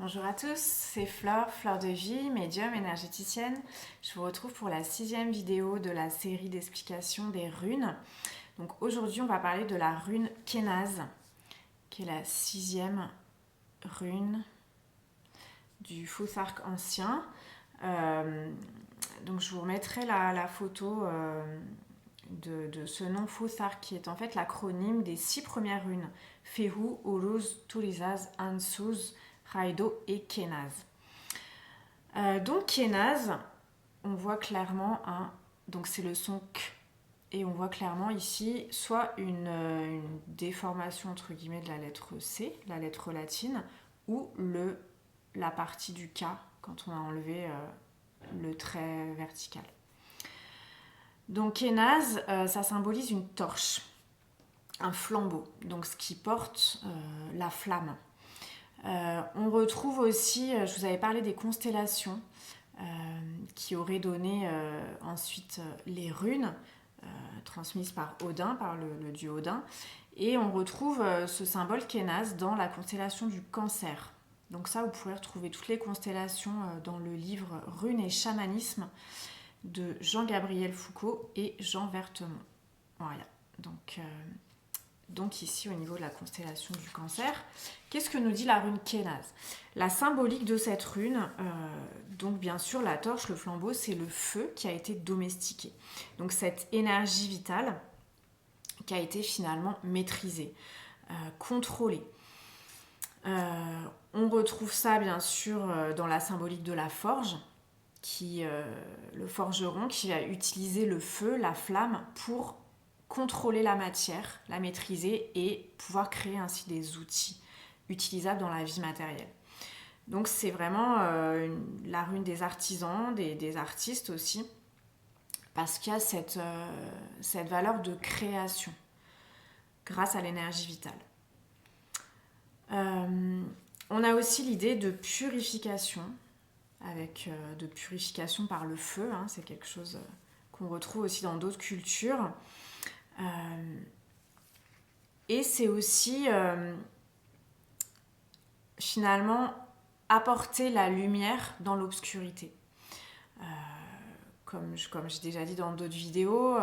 Bonjour à tous, c'est Flore, Fleur de Vie, médium énergéticienne. Je vous retrouve pour la 6e vidéo de la série d'explications des runes. Donc aujourd'hui, on va parler de la rune Kénaz, qui est la 6e rune du Futhark ancien. Donc je vous remettrai la photo de ce nom Futhark, qui est en fait l'acronyme des 6 premières runes. Fehu, Uruz, Turizaz, Ansuz, Raido et Kénaz. Donc Kénaz, on voit clairement donc c'est le son K, et on voit clairement ici soit une déformation entre guillemets de la lettre C, la lettre latine, ou la partie du K quand on a enlevé le trait vertical. Donc Kénaz, ça symbolise une torche, un flambeau, donc ce qui porte la flamme. On retrouve aussi, je vous avais parlé des constellations qui auraient donné ensuite les runes transmises par Odin, par le dieu Odin. Et on retrouve ce symbole Kénaz dans la constellation du Cancer. Donc ça, vous pourrez retrouver toutes les constellations dans le livre Runes et chamanisme de Jean-Gabriel Foucault et Jean Vertemont. Voilà, donc ici au niveau de la constellation du Cancer. Qu'est-ce que nous dit la rune Kénaz? La symbolique de cette rune, donc bien sûr la torche, le flambeau, c'est le feu qui a été domestiqué. Donc cette énergie vitale qui a été finalement maîtrisée, contrôlée. On retrouve ça bien sûr dans la symbolique de la forge, le forgeron qui va utiliser le feu, la flamme pour contrôler la matière, la maîtriser et pouvoir créer ainsi des outils utilisables dans la vie matérielle. Donc c'est vraiment la rune des artisans, des artistes aussi, parce qu'il y a cette valeur de création grâce à l'énergie vitale. On a aussi l'idée de purification, de purification par le feu, c'est quelque chose qu'on retrouve aussi dans d'autres cultures. Et c'est aussi finalement apporter la lumière dans l'obscurité. Comme j'ai déjà dit dans d'autres vidéos,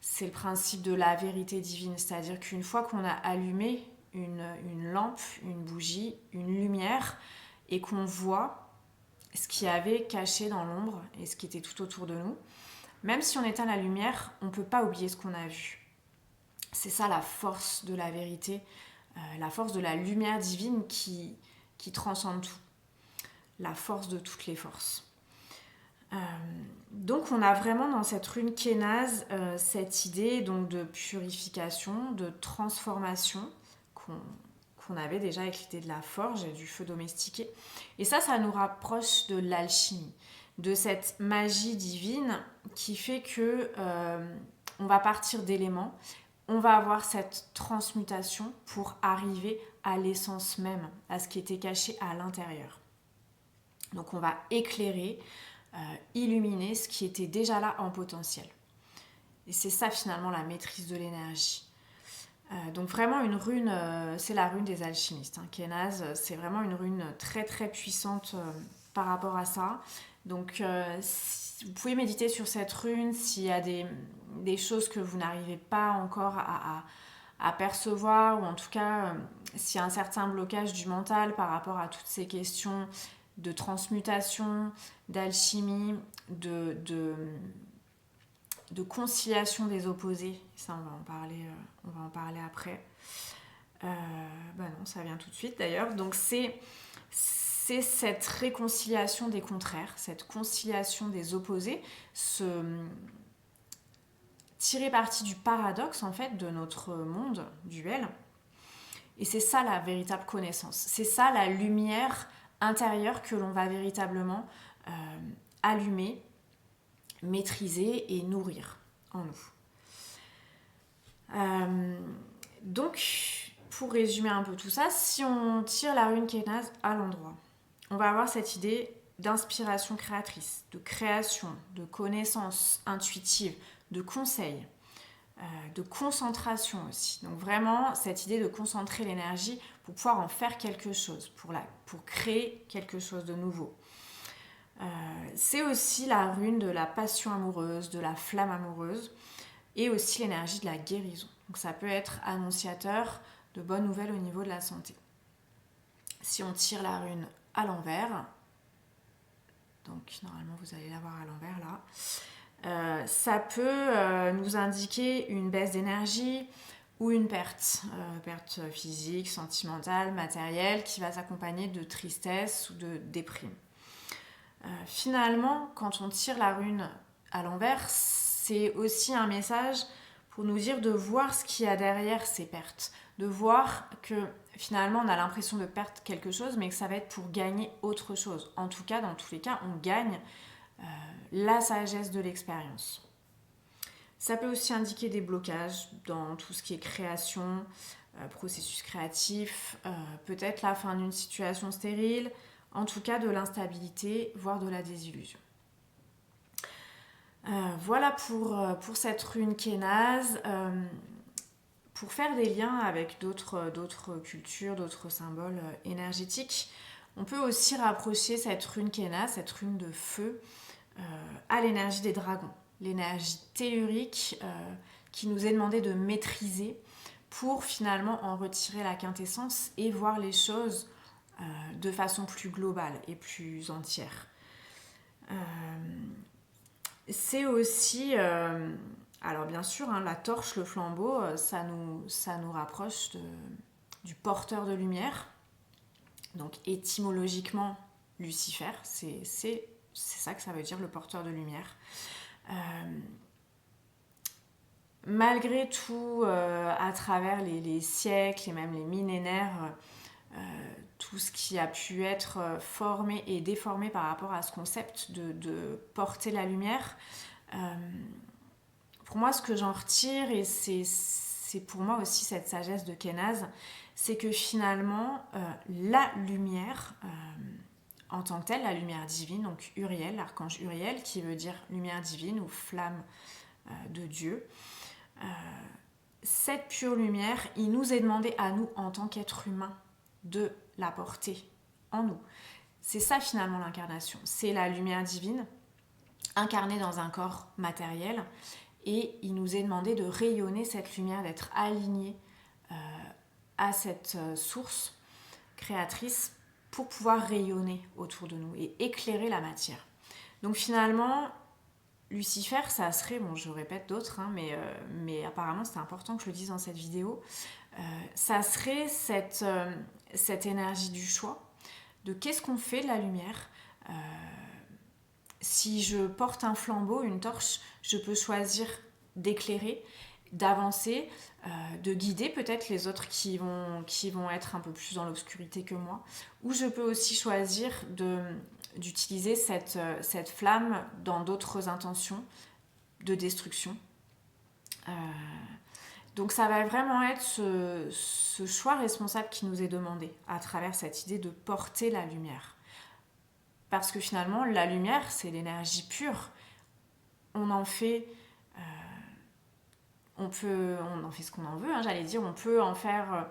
c'est le principe de la vérité divine, c'est-à-dire qu'une fois qu'on a allumé une lampe, une bougie, une lumière, et qu'on voit ce qu'il y avait caché dans l'ombre et ce qui était tout autour de nous, même si on éteint la lumière, on ne peut pas oublier ce qu'on a vu. C'est ça la force de la vérité, la force de la lumière divine qui transcende tout, la force de toutes les forces. Donc on a vraiment dans cette rune Kénaz cette idée donc, de purification, de transformation qu'on avait déjà avec l'idée de la forge et du feu domestiqué. Et ça nous rapproche de l'alchimie, de cette magie divine qui fait que on va partir d'éléments, on va avoir cette transmutation pour arriver à l'essence même, à ce qui était caché à l'intérieur. Donc on va éclairer, illuminer ce qui était déjà là en potentiel. Et c'est ça finalement la maîtrise de l'énergie. Donc vraiment une rune, c'est la rune des alchimistes. Kénaz, c'est vraiment une rune très très puissante par rapport à ça. Donc vous pouvez méditer sur cette rune s'il y a des choses que vous n'arrivez pas encore à percevoir, ou en tout cas s'il y a un certain blocage du mental par rapport à toutes ces questions de transmutation, d'alchimie, de conciliation des opposés. Ça, on va en parler après. Non, ça vient tout de suite d'ailleurs. Donc c'est cette réconciliation des contraires, cette conciliation des opposés, tirer parti du paradoxe en fait de notre monde duel. Et c'est ça la véritable connaissance. C'est ça la lumière intérieure que l'on va véritablement allumer, maîtriser et nourrir en nous. Donc, pour résumer un peu tout ça, si on tire la rune Kénaz à l'endroit, on va avoir cette idée d'inspiration créatrice, de création, de connaissance intuitive, de conseil, de concentration aussi. Donc vraiment, cette idée de concentrer l'énergie pour pouvoir en faire quelque chose, pour créer quelque chose de nouveau. C'est aussi la rune de la passion amoureuse, de la flamme amoureuse, et aussi l'énergie de la guérison. Donc ça peut être annonciateur de bonnes nouvelles au niveau de la santé. Si on tire la rune à l'envers, donc normalement vous allez la voir à l'envers là, ça peut nous indiquer une baisse d'énergie ou une perte physique, sentimentale, matérielle, qui va s'accompagner de tristesse ou de déprime. Finalement, quand on tire la rune à l'envers, c'est aussi un message pour nous dire de voir ce qu'il y a derrière ces pertes, de voir que finalement on a l'impression de perdre quelque chose, mais que ça va être pour gagner autre chose. En tout cas, dans tous les cas, on gagne la sagesse de l'expérience. Ça peut aussi indiquer des blocages dans tout ce qui est création, processus créatif, peut-être la fin d'une situation stérile, en tout cas de l'instabilité, voire de la désillusion. Voilà pour cette rune Kénaz. Pour faire des liens avec d'autres cultures, d'autres symboles énergétiques, on peut aussi rapprocher cette rune Kénaz, cette rune de feu, à l'énergie des dragons, l'énergie tellurique qui nous est demandé de maîtriser pour finalement en retirer la quintessence et voir les choses de façon plus globale et plus entière. C'est aussi, alors bien sûr, la torche, le flambeau, ça nous rapproche du porteur de lumière. Donc étymologiquement, Lucifer, c'est ça que ça veut dire, le porteur de lumière. Malgré tout, à travers les siècles et même les millénaires, tout ce qui a pu être formé et déformé par rapport à ce concept de porter la lumière, pour moi, ce que j'en retire, et c'est pour moi aussi cette sagesse de Kénaz, c'est que finalement, la lumière, en tant que telle, la lumière divine, donc Uriel, l'archange Uriel, qui veut dire lumière divine ou flamme de Dieu, cette pure lumière, il nous est demandé à nous, en tant qu'êtres humains, de la porter en nous. C'est ça finalement l'incarnation, c'est la lumière divine incarnée dans un corps matériel, et il nous est demandé de rayonner cette lumière, d'être aligné à cette source créatrice pour pouvoir rayonner autour de nous et éclairer la matière. Donc finalement, Lucifer, ça serait, bon je répète d'autres, mais apparemment c'est important que je le dise dans cette vidéo, ça serait cette énergie du choix, de qu'est-ce qu'on fait de la lumière. Si je porte un flambeau, une torche, je peux choisir d'éclairer, d'avancer, de guider peut-être les autres qui vont être un peu plus dans l'obscurité que moi, ou je peux aussi choisir d'utiliser cette flamme dans d'autres intentions de destruction. Donc ça va vraiment être ce choix responsable qui nous est demandé à travers cette idée de porter la lumière. Parce que finalement, la lumière, c'est l'énergie pure. On en fait ce qu'on en veut, j'allais dire. On peut en faire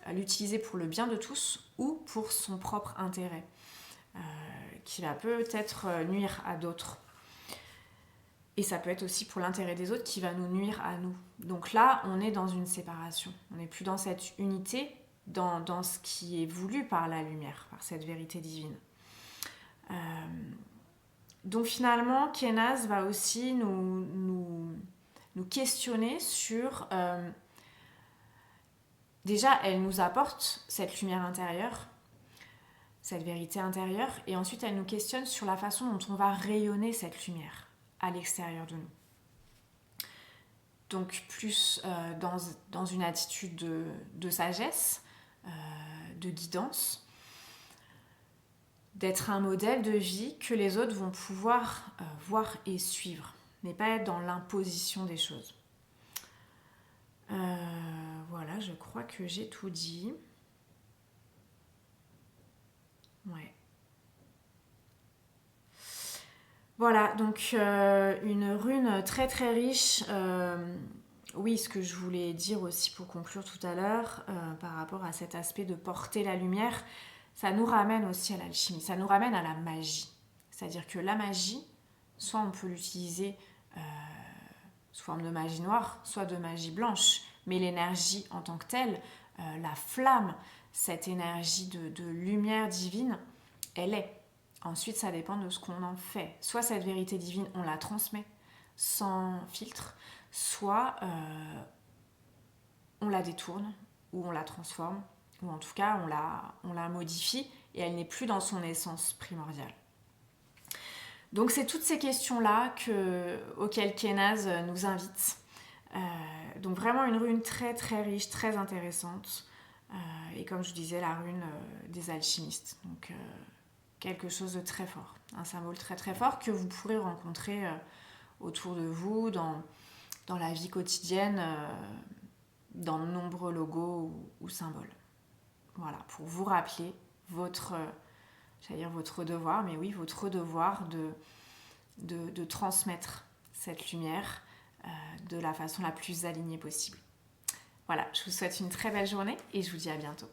l'utiliser pour le bien de tous ou pour son propre intérêt, qui va peut-être nuire à d'autres. Et ça peut être aussi pour l'intérêt des autres qui va nous nuire à nous. Donc là, on est dans une séparation. On n'est plus dans cette unité, dans ce qui est voulu par la lumière, par cette vérité divine. Donc finalement, Kénaz va aussi nous questionner sur... déjà, elle nous apporte cette lumière intérieure, cette vérité intérieure, et ensuite elle nous questionne sur la façon dont on va rayonner cette lumière à l'extérieur de nous. Donc plus dans une attitude de sagesse, de guidance, d'être un modèle de vie que les autres vont pouvoir voir et suivre, mais pas être dans l'imposition des choses. Voilà, je crois que j'ai tout dit. Ouais. Voilà, donc une rune très très riche oui, ce que je voulais dire aussi pour conclure tout à l'heure, par rapport à cet aspect de porter la lumière, ça nous ramène aussi à l'alchimie, ça nous ramène à la magie. C'est-à-dire que la magie, soit on peut l'utiliser sous forme de magie noire, soit de magie blanche, mais l'énergie en tant que telle, la flamme, cette énergie de lumière divine, elle est. Ensuite, ça dépend de ce qu'on en fait. Soit cette vérité divine, on la transmet sans filtre, soit on la détourne, ou on la transforme, ou en tout cas on la modifie, et elle n'est plus dans son essence primordiale. Donc c'est toutes ces questions-là auxquelles Kenaz nous invite. Donc vraiment une rune très très riche, très intéressante. Et comme je disais, la rune des alchimistes. Donc quelque chose de très fort, un symbole très très fort que vous pourrez rencontrer autour de vous, dans la vie quotidienne, dans de nombreux logos ou symboles. Voilà, pour vous rappeler votre devoir, mais oui, votre devoir de transmettre cette lumière de la façon la plus alignée possible. Voilà, je vous souhaite une très belle journée et je vous dis à bientôt.